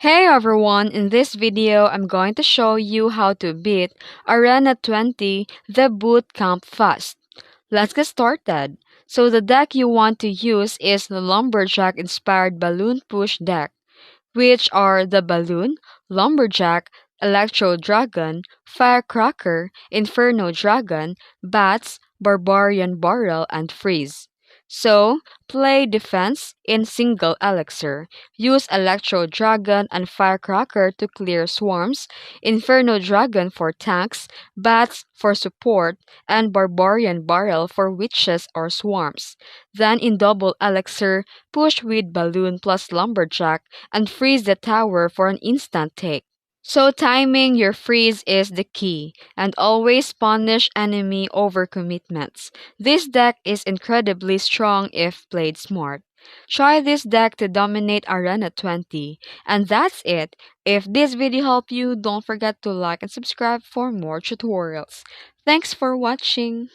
Hey everyone, in this video I'm going to show you how to beat Arena 20 the boot camp fast. Let's get started. So the deck you want to use is the Lumberjack inspired Balloon Push deck, which are the Balloon, Lumberjack, Electro Dragon, Firecracker, Inferno Dragon, Bats, Barbarian Barrel, and Freeze. So, play defense in single elixir. Use Electro Dragon and Firecracker to clear swarms, Inferno Dragon for tanks, Bats for support, and Barbarian Barrel for witches or swarms. Then in double elixir, push with Balloon plus Lumberjack and freeze the tower for an instant take. So timing your freeze is the key, and always punish enemy overcommitments. This deck is incredibly strong if played smart. Try this deck to dominate Arena 20. And that's it. If this video helped you, don't forget to like and subscribe for more tutorials. Thanks for watching.